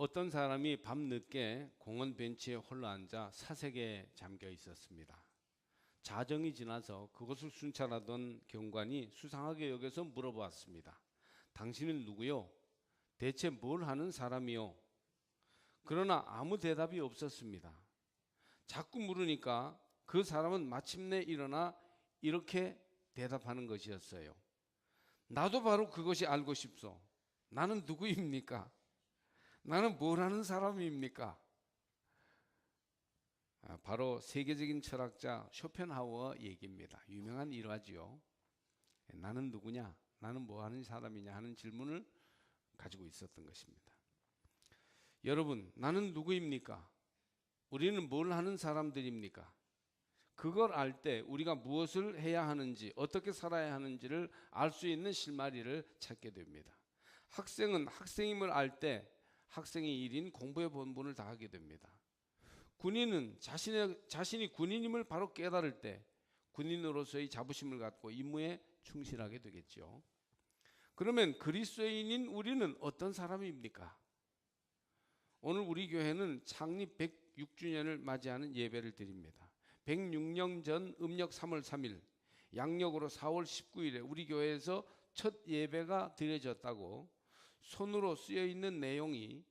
어떤 사람이 밤늦게 공원 벤치에 홀로 앉아 사색에 잠겨 있었습니다. 자정이 지나서 그것을 순찰하던 경관이 수상하게 여겨서 물어보았습니다. 당신은 누구요? 대체 뭘 하는 사람이요? 그러나 아무 대답이 없었습니다. 자꾸 물으니까 그 사람은 마침내 일어나 이렇게 대답하는 것이었어요. 나도 바로 그것이 알고 싶소. 나는 누구입니까? 나는 뭘 하는 사람입니까? 바로 세계적인 철학자 쇼펜하우어 얘기입니다. 유명한 일화지요. 나는 누구냐? 나는 뭐 하는 사람이냐 하는 질문을 가지고 있었던 것입니다. 여러분, 나는 누구입니까? 우리는 뭘 하는 사람들입니까? 그걸 알 때 우리가 무엇을 해야 하는지, 어떻게 살아야 하는지를 알 수 있는 실마리를 찾게 됩니다. 학생은 학생임을 알 때 학생의 일인 공부의 본분을 다하게 됩니다. 군인은 자신이 군인임을 바로 깨달을 때 군인으로서의 자부심을 갖고 임무에 충실하게 되겠죠. 그러면 그리스도인인 우리는 어떤 사람입니까? 오늘 우리 교회는 창립 106주년을 맞이하는 예배를 드립니다. 106년 전 음력 3월 3일, 양력으로 4월 19일에 우리 교회에서 첫 예배가 드려졌다고 손으로 쓰여 있는 내용이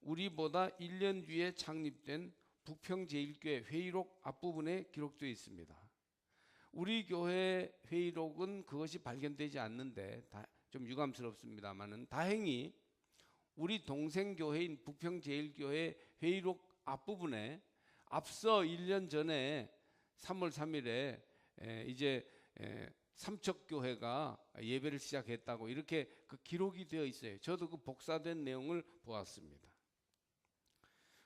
우리보다 1년 뒤에 창립된 북평제일교회 회의록 앞부분에 기록되어 있습니다. 우리 교회 회의록은 그것이 발견되지 않는데 좀 유감스럽습니다만은 다행히 우리 동생 교회인 북평제일교회 회의록 앞부분에 앞서 1년 전에 3월 3일에 이제 삼척교회가 예배를 시작했다고 이렇게 그 기록이 되어 있어요. 저도 그 복사된 내용을 보았습니다.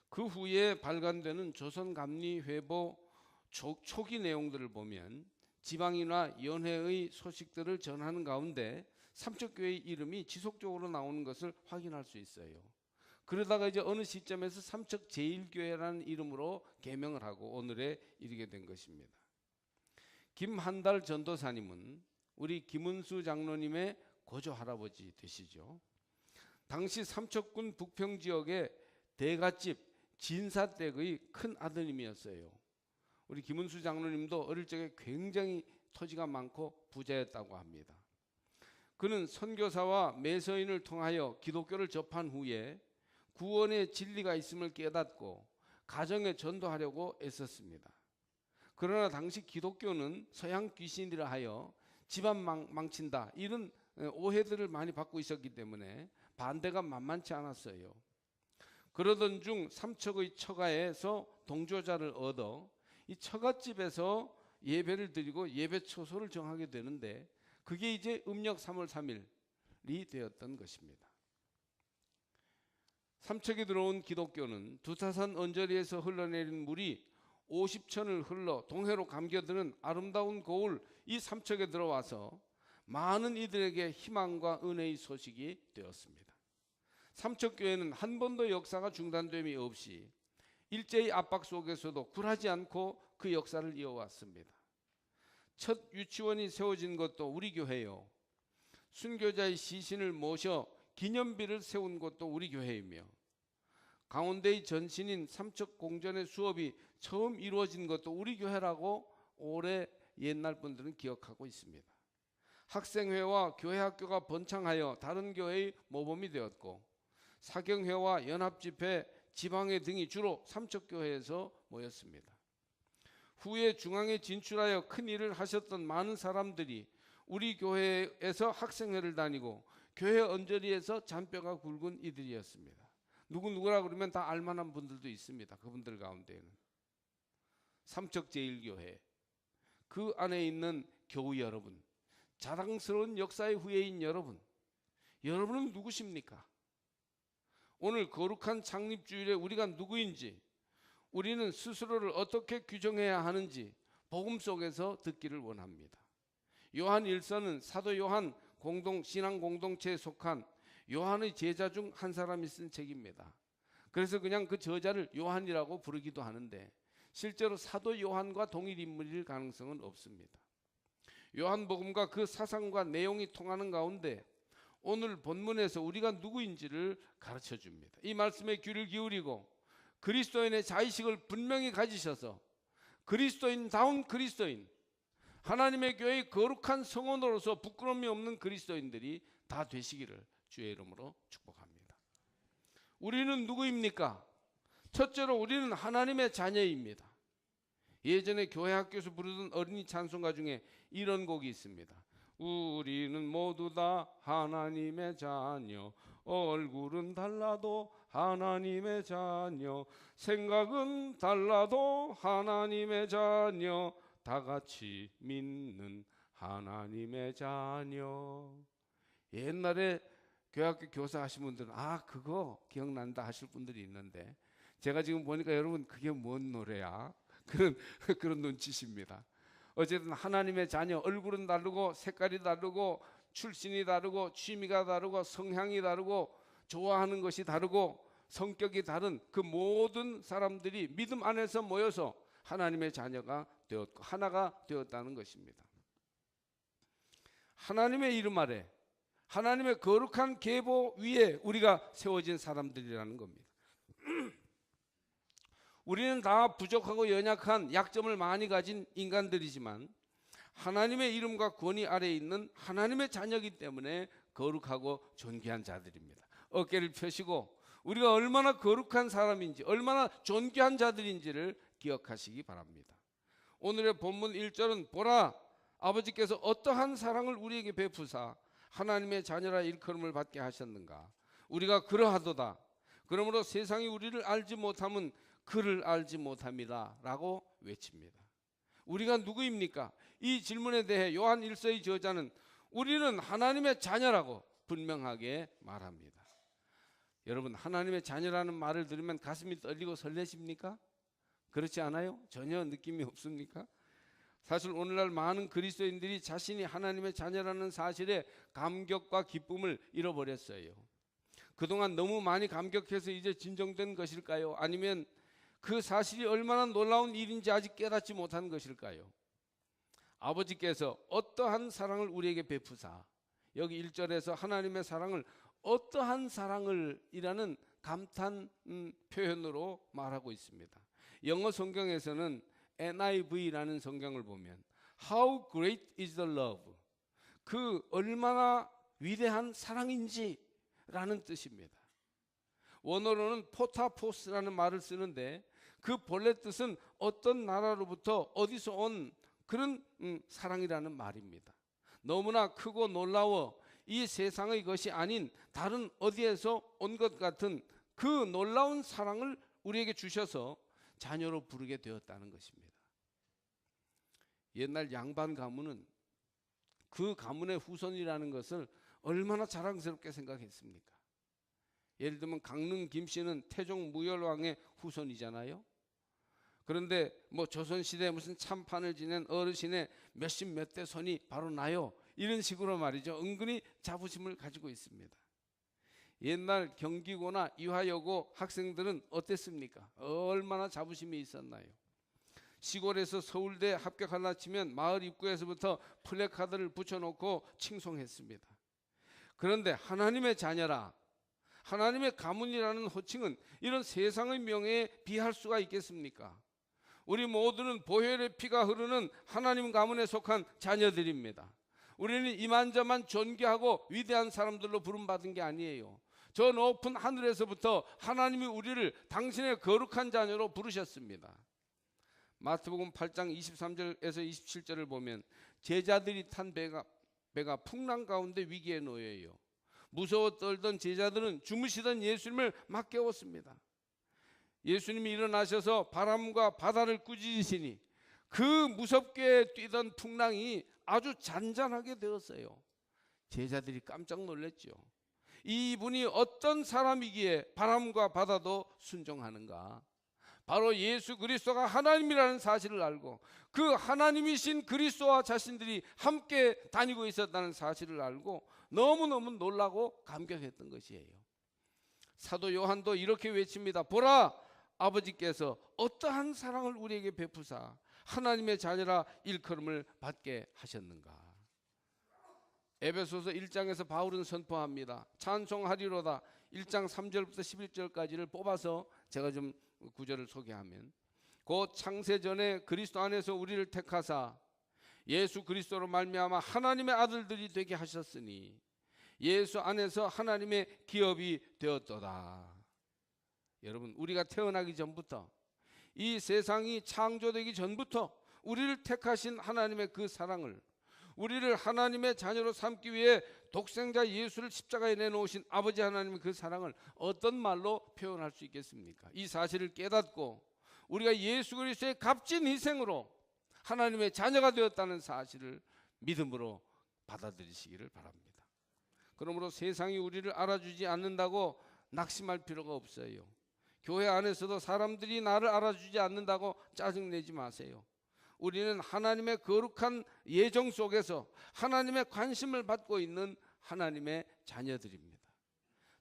그 후에 발간되는 조선감리회보 초기 내용들을 보면 지방이나 연회의 소식들을 전하는 가운데 삼척교회의 이름이 지속적으로 나오는 것을 확인할 수 있어요. 그러다가 이제 어느 시점에서 삼척제일교회라는 이름으로 개명을 하고 오늘에 이르게 된 것입니다. 김한달 전도사님은 우리 김은수 장로님의 고조 할아버지 되시죠. 당시 삼척군 북평 지역의 대갓집 진사댁의 큰 아드님이었어요. 우리 김은수 장로님도 어릴 적에 굉장히 토지가 많고 부자였다고 합니다. 그는 선교사와 매서인을 통하여 기독교를 접한 후에 구원의 진리가 있음을 깨닫고 가정에 전도하려고 애썼습니다. 그러나 당시 기독교는 서양 귀신이라 하여 집안 망친다 이런 오해들을 많이 받고 있었기 때문에 반대가 만만치 않았어요. 그러던 중 삼척의 처가에서 동조자를 얻어 이 처갓집에서 예배를 드리고 예배 처소를 정하게 되는데 그게 이제 음력 3월 3일이 되었던 것입니다. 삼척에 들어온 기독교는 두타산 언저리에서 흘러내린 물이 50천을 흘러 동해로 감겨드는 아름다운 거울 이 삼척에 들어와서 많은 이들에게 희망과 은혜의 소식이 되었습니다. 삼척교회는 한 번도 역사가 중단됨이 없이 일제의 압박 속에서도 굴하지 않고 그 역사를 이어왔습니다. 첫 유치원이 세워진 것도 우리 교회요. 순교자의 시신을 모셔 기념비를 세운 것도 우리 교회이며 강원대의 전신인 삼척공전의 수업이 처음 이루어진 것도 우리 교회라고 오래 옛날 분들은 기억하고 있습니다. 학생회와 교회학교가 번창하여 다른 교회의 모범이 되었고 사경회와 연합집회, 지방회 등이 주로 삼척교회에서 모였습니다. 후에 중앙에 진출하여 큰 일을 하셨던 많은 사람들이 우리 교회에서 학생회를 다니고 교회 언저리에서 잔뼈가 굵은 이들이었습니다. 누구라 그러면 다 알만한 분들도 있습니다. 그분들 가운데는 삼척제일교회 그 안에 있는 교우 여러분, 자랑스러운 역사의 후예인 여러분, 여러분은 누구십니까? 오늘 거룩한 창립주일에 우리가 누구인지, 우리는 스스로를 어떻게 규정해야 하는지 복음 속에서 듣기를 원합니다. 요한 1서는 사도 요한 신앙 공동체에 속한 요한의 제자 중 한 사람이 쓴 책입니다. 그래서 그냥 그 저자를 요한이라고 부르기도 하는데 실제로 사도 요한과 동일 인물일 가능성은 없습니다. 요한복음과 그 사상과 내용이 통하는 가운데 오늘 본문에서 우리가 누구인지를 가르쳐 줍니다. 이 말씀에 귀를 기울이고 그리스도인의 자의식을 분명히 가지셔서 그리스도인다운 그리스도인, 하나님의 교회의 거룩한 성원으로서 부끄러움이 없는 그리스도인들이 다 되시기를 주의 이름으로 축복합니다. 우리는 누구입니까? 첫째로 우리는 하나님의 자녀입니다. 예전에 교회 학교에서 부르던 어린이 찬송가 중에 이런 곡이 있습니다. 우리는 모두 다 하나님의 자녀, 얼굴은 달라도 하나님의 자녀, 생각은 달라도 하나님의 자녀, 다 같이 믿는 하나님의 자녀. 옛날에 교회학교 교사 하신 분들은 그거 기억난다 하실 분들이 있는데, 제가 지금 보니까 여러분 그게 뭔 노래야? 그런 눈치십니다. 어쨌든 하나님의 자녀, 얼굴은 다르고 색깔이 다르고 출신이 다르고 취미가 다르고 성향이 다르고 좋아하는 것이 다르고 성격이 다른 그 모든 사람들이 믿음 안에서 모여서 하나님의 자녀가 되었고 하나가 되었다는 것입니다. 하나님의 이름 아래 하나님의 거룩한 계보 위에 우리가 세워진 사람들이라는 겁니다. 우리는 다 부족하고 연약한 약점을 많이 가진 인간들이지만 하나님의 이름과 권위 아래에 있는 하나님의 자녀이기 때문에 거룩하고 존귀한 자들입니다. 어깨를 펴시고 우리가 얼마나 거룩한 사람인지, 얼마나 존귀한 자들인지를 기억하시기 바랍니다. 오늘의 본문 1절은 보라, 아버지께서 어떠한 사랑을 우리에게 베푸사 하나님의 자녀라 일컬음을 받게 하셨는가. 우리가 그러하도다. 그러므로 세상이 우리를 알지 못함은 그를 알지 못함이다 라고 외칩니다. 우리가 누구입니까? 이 질문에 대해 요한 1서의 저자는 우리는 하나님의 자녀라고 분명하게 말합니다. 여러분, 하나님의 자녀라는 말을 들으면 가슴이 떨리고 설레십니까? 그렇지 않아요? 전혀 느낌이 없습니까? 사실 오늘날 많은 그리스도인들이 자신이 하나님의 자녀라는 사실에 감격과 기쁨을 잃어버렸어요. 그동안 너무 많이 감격해서 이제 진정된 것일까요? 아니면 그 사실이 얼마나 놀라운 일인지 아직 깨닫지 못한 것일까요? 아버지께서 어떠한 사랑을 우리에게 베푸사, 여기 1절에서 하나님의 사랑을 어떠한 사랑을 이라는 감탄 표현으로 말하고 있습니다. 영어 성경에서는 NIV라는 성경을 보면 How great is the love, 그 얼마나 위대한 사랑인지 라는 뜻입니다. 원어로는 포타포스라는 말을 쓰는데 그 본래 뜻은 어떤 나라로부터 어디서 온 그런 사랑이라는 말입니다. 너무나 크고 놀라워 이 세상의 것이 아닌 다른 어디에서 온 것 같은 그 놀라운 사랑을 우리에게 주셔서 자녀로 부르게 되었다는 것입니다. 옛날 양반 가문은 그 가문의 후손이라는 것을 얼마나 자랑스럽게 생각했습니까? 예를 들면 강릉 김씨는 태종 무열왕의 후손이잖아요. 그런데 조선시대에 무슨 참판을 지낸 어르신의 몇십 몇 대 손이 바로 나요, 이런 식으로 말이죠. 은근히 자부심을 가지고 있습니다. 옛날 경기고나 이화여고 학생들은 어땠습니까? 얼마나 자부심이 있었나요? 시골에서 서울대 합격하려 치면 마을 입구에서부터 플래카드를 붙여놓고 칭송했습니다. 그런데 하나님의 자녀라, 하나님의 가문이라는 호칭은 이런 세상의 명예에 비할 수가 있겠습니까? 우리 모두는 보혈의 피가 흐르는 하나님 가문에 속한 자녀들입니다. 우리는 이만저만 존귀하고 위대한 사람들로 부름받은 게 아니에요. 저 높은 하늘에서부터 하나님이 우리를 당신의 거룩한 자녀로 부르셨습니다. 마태복음 8장 23절에서 27절을 보면 제자들이 탄 배가 풍랑 가운데 위기에 놓여요. 무서워 떨던 제자들은 주무시던 예수님을 막 깨웠습니다. 예수님이 일어나셔서 바람과 바다를 꾸짖으시니 그 무섭게 뛰던 풍랑이 아주 잔잔하게 되었어요. 제자들이 깜짝 놀랐죠. 이분이 어떤 사람이기에 바람과 바다도 순종하는가? 바로 예수 그리스도가 하나님이라는 사실을 알고 그 하나님이신 그리스도와 자신들이 함께 다니고 있었다는 사실을 알고 너무너무 놀라고 감격했던 것이에요. 사도 요한도 이렇게 외칩니다. 보라, 아버지께서 어떠한 사랑을 우리에게 베푸사 하나님의 자녀라 일컬음을 받게 하셨는가. 에베소서 1장에서 바울은 선포합니다. 찬송하리로다 1장 3절부터 11절까지를 뽑아서 제가 좀 구절을 소개하면, 곧 창세전에 그리스도 안에서 우리를 택하사 예수 그리스도로 말미암아 하나님의 아들들이 되게 하셨으니 예수 안에서 하나님의 기업이 되었도다. 여러분, 우리가 태어나기 전부터, 이 세상이 창조되기 전부터 우리를 택하신 하나님의 그 사랑을, 우리를 하나님의 자녀로 삼기 위해 독생자 예수를 십자가에 내놓으신 아버지 하나님의 그 사랑을 어떤 말로 표현할 수 있겠습니까? 이 사실을 깨닫고 우리가 예수 그리스도의 값진 희생으로 하나님의 자녀가 되었다는 사실을 믿음으로 받아들이시기를 바랍니다. 그러므로 세상이 우리를 알아주지 않는다고 낙심할 필요가 없어요. 교회 안에서도 사람들이 나를 알아주지 않는다고 짜증내지 마세요. 우리는 하나님의 거룩한 예정 속에서 하나님의 관심을 받고 있는 하나님의 자녀들입니다.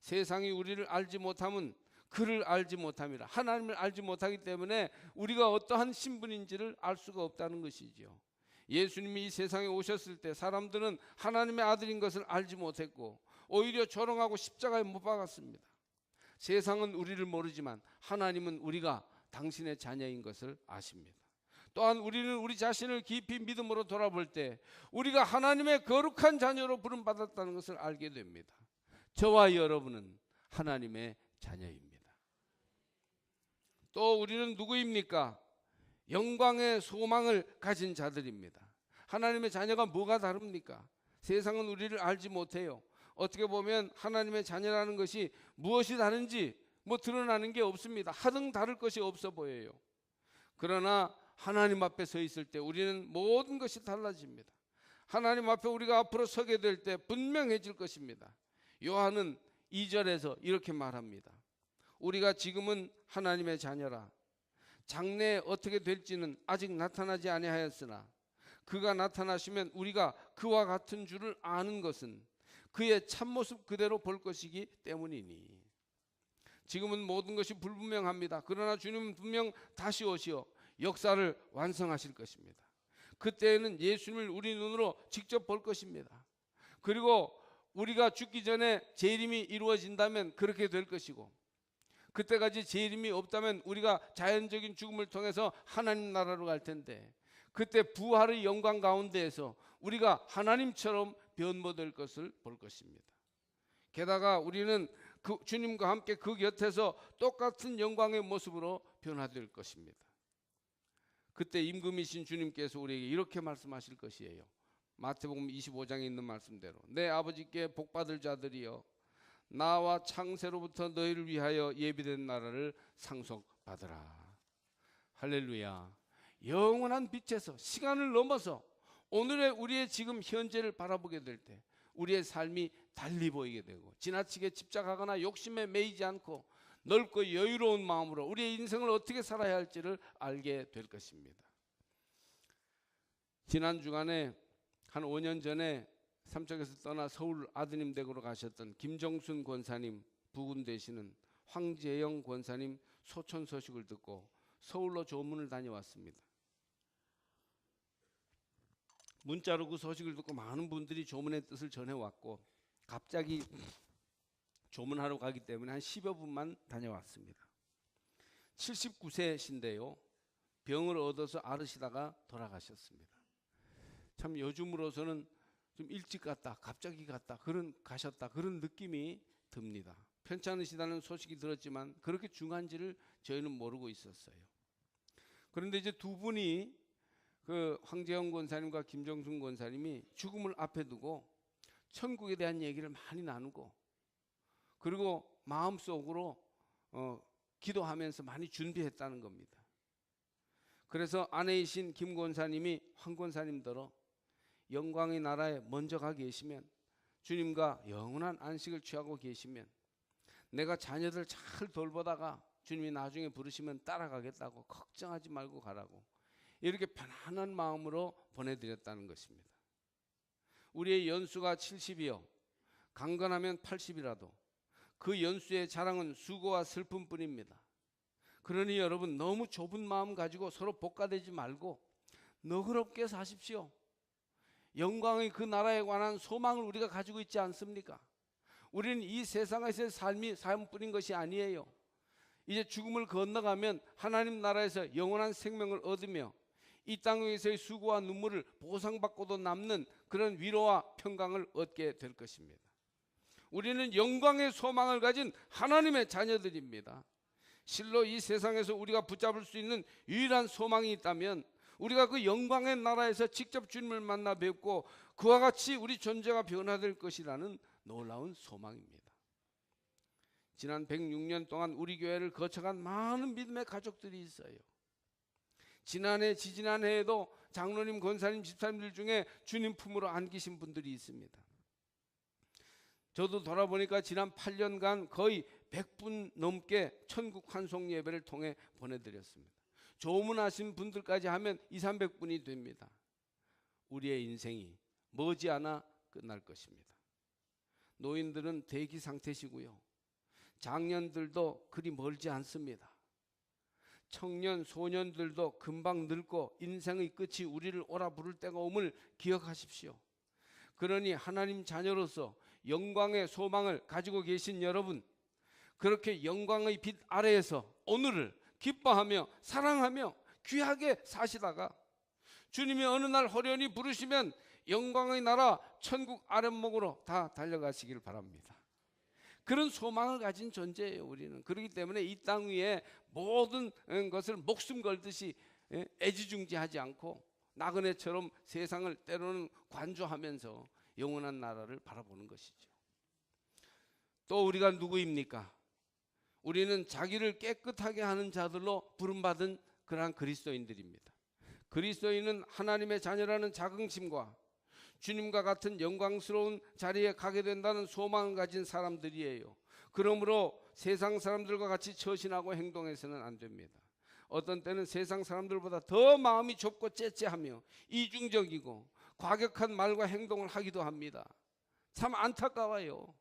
세상이 우리를 알지 못하면 그를 알지 못함이라. 하나님을 알지 못하기 때문에 우리가 어떠한 신분인지를 알 수가 없다는 것이죠. 예수님이 이 세상에 오셨을 때 사람들은 하나님의 아들인 것을 알지 못했고 오히려 조롱하고 십자가에 못 박았습니다. 세상은 우리를 모르지만 하나님은 우리가 당신의 자녀인 것을 아십니다. 또한 우리는 우리 자신을 깊이 믿음으로 돌아볼 때 우리가 하나님의 거룩한 자녀로 부름받았다는 것을 알게 됩니다. 저와 여러분은 하나님의 자녀입니다. 또 우리는 누구입니까? 영광의 소망을 가진 자들입니다. 하나님의 자녀가 뭐가 다릅니까? 세상은 우리를 알지 못해요. 어떻게 보면 하나님의 자녀라는 것이 무엇이 다른지 드러나는 게 없습니다. 하등 다를 것이 없어 보여요. 그러나 하나님 앞에 서 있을 때 우리는 모든 것이 달라집니다. 하나님 앞에 우리가 앞으로 서게 될 때 분명해질 것입니다. 요한은 2절에서 이렇게 말합니다. 우리가 지금은 하나님의 자녀라. 장래에 어떻게 될지는 아직 나타나지 아니하였으나 그가 나타나시면 우리가 그와 같은 줄을 아는 것은 그의 참모습 그대로 볼 것이기 때문이니. 지금은 모든 것이 불분명합니다. 그러나 주님은 분명 다시 오시어 역사를 완성하실 것입니다. 그때에는 예수님을 우리 눈으로 직접 볼 것입니다. 그리고 우리가 죽기 전에 재림이 이루어진다면 그렇게 될 것이고, 그때까지 재림이 없다면 우리가 자연적인 죽음을 통해서 하나님 나라로 갈 텐데, 그때 부활의 영광 가운데에서 우리가 하나님처럼 변모될 것을 볼 것입니다. 게다가 우리는 그 주님과 함께 그 곁에서 똑같은 영광의 모습으로 변화될 것입니다. 그때 임금이신 주님께서 우리에게 이렇게 말씀하실 것이에요. 마태복음 25장에 있는 말씀대로 내 아버지께 복받을 자들이여 나와 창세로부터 너희를 위하여 예비된 나라를 상속받으라. 할렐루야. 영원한 빛에서 시간을 넘어서 오늘의 우리의 지금 현재를 바라보게 될 때 우리의 삶이 달리 보이게 되고, 지나치게 집착하거나 욕심에 매이지 않고 넓고 여유로운 마음으로 우리의 인생을 어떻게 살아야 할지를 알게 될 것입니다. 지난 주간에 한 5년 전에 삼척에서 떠나 서울 아드님 댁으로 가셨던 김정순 권사님 부군 되시는 황재영 권사님 소천 소식을 듣고 서울로 조문을 다녀왔습니다. 문자로 그 소식을 듣고 많은 분들이 조문의 뜻을 전해왔고, 갑자기 조문하러 가기 때문에 한 10여 분만 다녀왔습니다. 79세신데요. 병을 얻어서 앓으시다가 돌아가셨습니다. 참 요즘으로서는 좀 일찍 갔다, 갑자기 갔다, 가셨다 그런 느낌이 듭니다. 편찮으시다는 소식이 들었지만 그렇게 중요한지를 저희는 모르고 있었어요. 그런데 이제 두 분이, 그 황재영 권사님과 김정순 권사님이 죽음을 앞에 두고 천국에 대한 얘기를 많이 나누고, 그리고 마음속으로 기도하면서 많이 준비했다는 겁니다. 그래서 아내이신 김 권사님이 황 권사님더러 영광의 나라에 먼저 가 계시면, 주님과 영원한 안식을 취하고 계시면 내가 자녀들 잘 돌보다가 주님이 나중에 부르시면 따라가겠다고, 걱정하지 말고 가라고, 이렇게 편안한 마음으로 보내드렸다는 것입니다. 우리의 연수가 70이요 강건하면 80이라도 그 연수의 자랑은 수고와 슬픔뿐입니다. 그러니 여러분, 너무 좁은 마음 가지고 서로 복가되지 말고 너그럽게 사십시오. 영광의 그 나라에 관한 소망을 우리가 가지고 있지 않습니까? 우리는 이 세상에서의 삶뿐인 것이 아니에요. 이제 죽음을 건너가면 하나님 나라에서 영원한 생명을 얻으며 이 땅에서의 수고와 눈물을 보상받고도 남는 그런 위로와 평강을 얻게 될 것입니다. 우리는 영광의 소망을 가진 하나님의 자녀들입니다. 실로 이 세상에서 우리가 붙잡을 수 있는 유일한 소망이 있다면 우리가 그 영광의 나라에서 직접 주님을 만나 뵙고 그와 같이 우리 존재가 변화될 것이라는 놀라운 소망입니다. 지난 106년 동안 우리 교회를 거쳐간 많은 믿음의 가족들이 있어요. 지난해, 지지난해에도 장로님, 권사님, 집사님들 중에 주님 품으로 안기신 분들이 있습니다. 저도 돌아보니까 지난 8년간 거의 100분 넘게 천국 환송 예배를 통해 보내드렸습니다. 조문하신 분들까지 하면 200~300분이 됩니다. 우리의 인생이 머지않아 끝날 것입니다. 노인들은 대기 상태시고요. 장년들도 그리 멀지 않습니다. 청년, 소년들도 금방 늙고 인생의 끝이 우리를 오라 부를 때가 옴을 기억하십시오. 그러니 하나님 자녀로서 영광의 소망을 가지고 계신 여러분, 그렇게 영광의 빛 아래에서 오늘을 기뻐하며 사랑하며 귀하게 사시다가 주님이 어느 날 호련히 부르시면 영광의 나라 천국 아랫목으로 다 달려가시길 바랍니다. 그런 소망을 가진 존재예요. 우리는. 그렇기 때문에 이 땅 위에 모든 것을 목숨 걸듯이 애지중지하지 않고 나그네처럼 세상을 때로는 관조하면서 영원한 나라를 바라보는 것이죠. 또 우리가 누구입니까? 우리는 자기를 깨끗하게 하는 자들로 부름받은 그러한 그리스도인들입니다. 그리스도인은 하나님의 자녀라는 자긍심과 주님과 같은 영광스러운 자리에 가게 된다는 소망을 가진 사람들이에요. 그러므로 세상 사람들과 같이 처신하고 행동해서는 안 됩니다. 어떤 때는 세상 사람들보다 더 마음이 좁고 째째하며 이중적이고 과격한 말과 행동을 하기도 합니다. 참 안타까워요.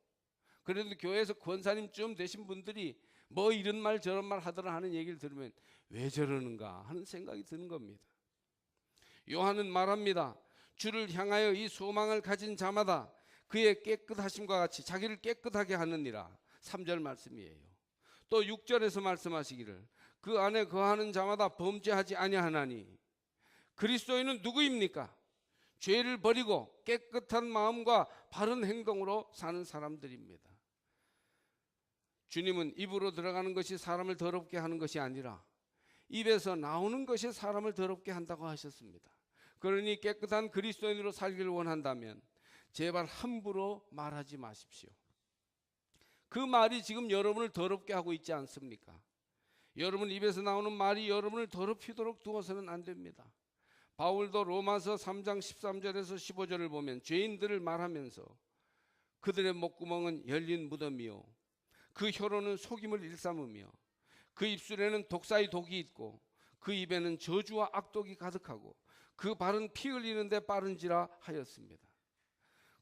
그래도 교회에서 권사님쯤 되신 분들이 뭐 이런 말 저런 말 하더라 하는 얘기를 들으면 왜 저러는가 하는 생각이 드는 겁니다. 요한은 말합니다. 주를 향하여 이 소망을 가진 자마다 그의 깨끗하심과 같이 자기를 깨끗하게 하느니라. 3절 말씀이에요. 또 6절에서 말씀하시기를 그 안에 거하는 자마다 범죄하지 아니하나니. 그리스도인은 누구입니까? 죄를 버리고 깨끗한 마음과 바른 행동으로 사는 사람들입니다. 주님은 입으로 들어가는 것이 사람을 더럽게 하는 것이 아니라 입에서 나오는 것이 사람을 더럽게 한다고 하셨습니다. 그러니 깨끗한 그리스도인으로 살기를 원한다면 제발 함부로 말하지 마십시오. 그 말이 지금 여러분을 더럽게 하고 있지 않습니까? 여러분 입에서 나오는 말이 여러분을 더럽히도록 두어서는 안 됩니다. 바울도 로마서 3장 13절에서 15절을 보면 죄인들을 말하면서 그들의 목구멍은 열린 무덤이요 그 혀로는 속임을 일삼으며 그 입술에는 독사의 독이 있고 그 입에는 저주와 악독이 가득하고 그 발은 피 흘리는 데 빠른지라 하였습니다.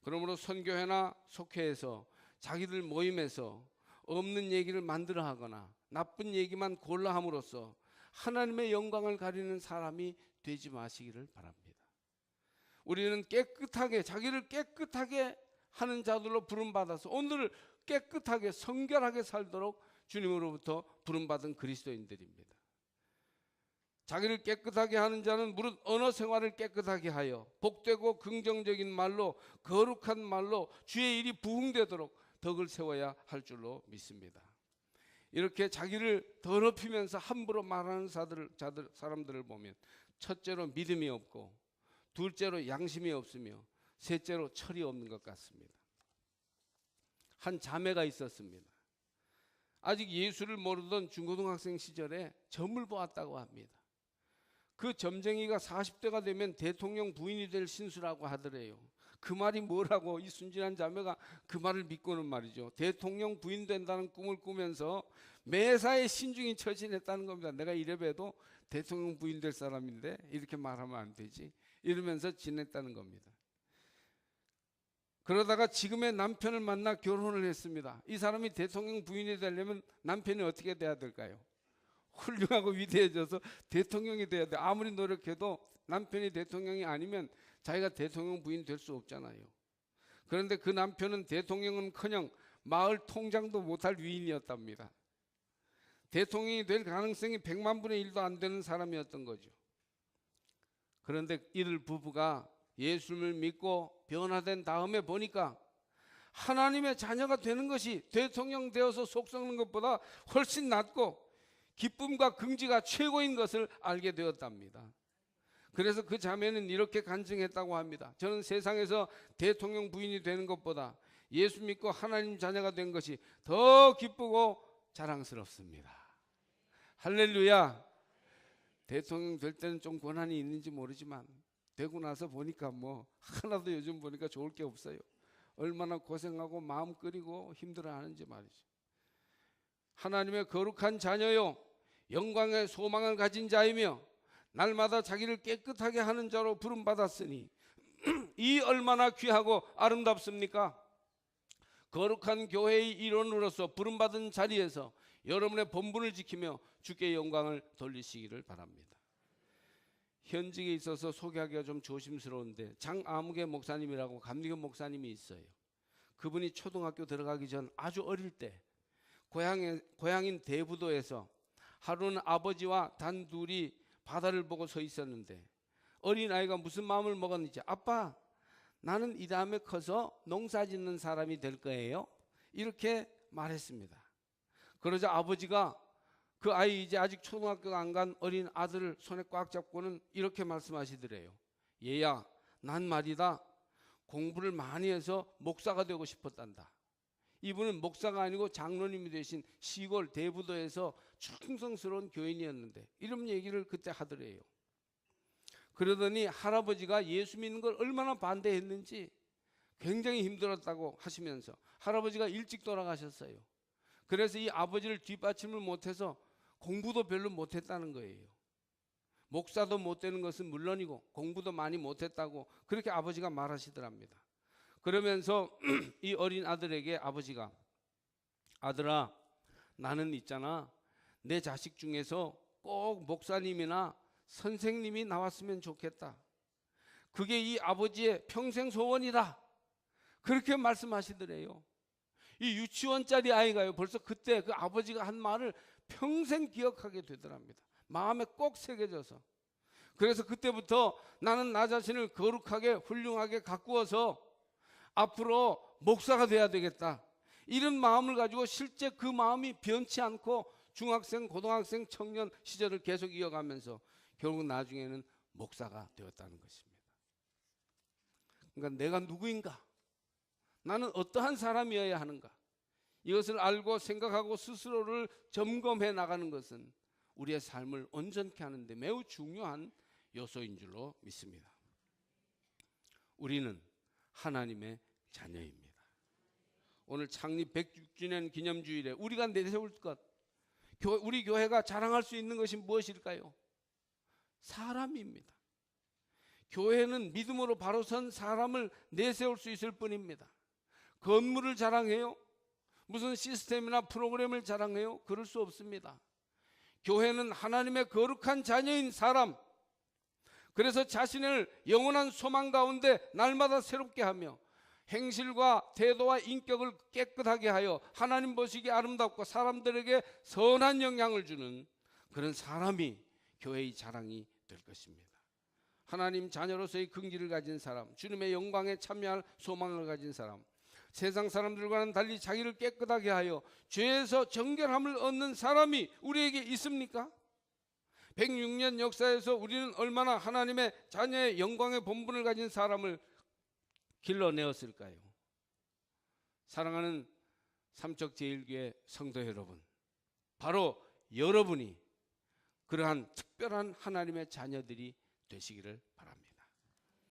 그러므로 선교회나 속회에서 자기들 모임에서 없는 얘기를 만들어 하거나 나쁜 얘기만 골라 함으로써 하나님의 영광을 가리는 사람이 되지 마시기를 바랍니다. 우리는 깨끗하게 자기를 깨끗하게 하는 자들로 부름받아서 오늘을 깨끗하게 성결하게 살도록 주님으로부터 부름받은 그리스도인들입니다. 자기를 깨끗하게 하는 자는 무릇 언어 생활을 깨끗하게 하여 복되고 긍정적인 말로 거룩한 말로 주의 일이 부흥되도록 덕을 세워야 할 줄로 믿습니다. 이렇게 자기를 더럽히면서 함부로 말하는 사람들을 보면 첫째로 믿음이 없고 둘째로 양심이 없으며 셋째로 철이 없는 것 같습니다. 한 자매가 있었습니다. 아직 예수를 모르던 중고등학생 시절에 점을 보았다고 합니다. 그 점쟁이가 40대가 되면 대통령 부인이 될 신수라고 하더래요. 그 말이 뭐라고 이 순진한 자매가 그 말을 믿고는 말이죠. 대통령 부인 된다는 꿈을 꾸면서 매사에 신중히 처신했다는 겁니다. 내가 이래봬도 대통령 부인 될 사람인데 이렇게 말하면 안 되지 이러면서 지냈다는 겁니다. 그러다가 지금의 남편을 만나 결혼을 했습니다. 이 사람이 대통령 부인이 되려면 남편이 어떻게 돼야 될까요? 훌륭하고 위대해져서 대통령이 돼야 돼. 아무리 노력해도 남편이 대통령이 아니면 자기가 대통령 부인 될 수 없잖아요. 그런데 그 남편은 대통령은커녕 마을 통장도 못할 위인이었답니다. 대통령이 될 가능성이 100만 분의 1도 안 되는 사람이었던 거죠. 그런데 이들 부부가 예수님을 믿고 변화된 다음에 보니까 하나님의 자녀가 되는 것이 대통령 되어서 속 썩는 것보다 훨씬 낫고 기쁨과 긍지가 최고인 것을 알게 되었답니다. 그래서 그 자매는 이렇게 간증했다고 합니다. 저는 세상에서 대통령 부인이 되는 것보다 예수 믿고 하나님 자녀가 된 것이 더 기쁘고 자랑스럽습니다. 할렐루야. 대통령 될 때는 좀 권한이 있는지 모르지만 되고 나서 보니까 뭐 하나도 요즘 보니까 좋을 게 없어요. 얼마나 고생하고 마음 끓이고 힘들어하는지 말이죠. 하나님의 거룩한 자녀요, 영광의 소망을 가진 자이며 날마다 자기를 깨끗하게 하는 자로 부름받았으니 이 얼마나 귀하고 아름답습니까? 거룩한 교회의 일원으로서 부름받은 자리에서 여러분의 본분을 지키며 주께 영광을 돌리시기를 바랍니다. 현직에 있어서 소개하기가 좀 조심스러운데 장아무개 목사님이라고 감리교 목사님이 있어요. 그분이 초등학교 들어가기 전 아주 어릴 때 고향인 대부도에서 하루는 아버지와 단둘이 바다를 보고 서 있었는데 어린아이가 무슨 마음을 먹었는지, 아빠, 나는 이 다음에 커서 농사 짓는 사람이 될 거예요, 이렇게 말했습니다. 그러자 아버지가 그 아이, 이제 아직 초등학교 안 간 어린 아들을 손에 꽉 잡고는 이렇게 말씀하시더래요. 얘야, 난 말이다, 공부를 많이 해서 목사가 되고 싶었단다. 이분은 목사가 아니고 장로님이 되신 시골 대부도에서 충성스러운 교인이었는데 이런 얘기를 그때 하더래요. 그러더니 할아버지가 예수 믿는 걸 얼마나 반대했는지 굉장히 힘들었다고 하시면서 할아버지가 일찍 돌아가셨어요. 그래서 이 아버지를 뒷받침을 못해서 공부도 별로 못했다는 거예요. 목사도 못 되는 것은 물론이고 공부도 많이 못했다고 그렇게 아버지가 말하시더랍니다. 그러면서 이 어린 아들에게 아버지가, 아들아, 나는 있잖아, 내 자식 중에서 꼭 목사님이나 선생님이 나왔으면 좋겠다. 그게 이 아버지의 평생 소원이다. 그렇게 말씀하시더래요. 이 유치원짜리 아이가요, 벌써 그때 그 아버지가 한 말을 평생 기억하게 되더랍니다. 마음에 꼭 새겨져서. 그래서 그때부터 나는 나 자신을 거룩하게 훌륭하게 가꾸어서 앞으로 목사가 돼야 되겠다, 이런 마음을 가지고 실제 그 마음이 변치 않고 중학생, 고등학생, 청년 시절을 계속 이어가면서 결국 나중에는 목사가 되었다는 것입니다. 그러니까 내가 누구인가? 나는 어떠한 사람이어야 하는가? 이것을 알고 생각하고 스스로를 점검해 나가는 것은 우리의 삶을 온전케 하는데 매우 중요한 요소인 줄로 믿습니다. 우리는 하나님의 자녀입니다. 오늘 창립 106주년 기념주일에 우리가 내세울 것, 우리 교회가 자랑할 수 있는 것이 무엇일까요? 사람입니다. 교회는 믿음으로 바로 선 사람을 내세울 수 있을 뿐입니다. 건물을 자랑해요? 무슨 시스템이나 프로그램을 자랑해요? 그럴 수 없습니다. 교회는 하나님의 거룩한 자녀인 사람, 그래서 자신을 영원한 소망 가운데 날마다 새롭게 하며 행실과 태도와 인격을 깨끗하게 하여 하나님 보시기에 아름답고 사람들에게 선한 영향을 주는 그런 사람이 교회의 자랑이 될 것입니다. 하나님 자녀로서의 긍지를 가진 사람, 주님의 영광에 참여할 소망을 가진 사람, 세상 사람들과는 달리 자기를 깨끗하게 하여 죄에서 정결함을 얻는 사람이 우리에게 있습니까? 106년 역사에서 우리는 얼마나 하나님의 자녀의 영광의 본분을 가진 사람을 길러내었을까요? 사랑하는 삼척제일교회 성도 여러분, 바로 여러분이 그러한 특별한 하나님의 자녀들이 되시기를 바랍니다.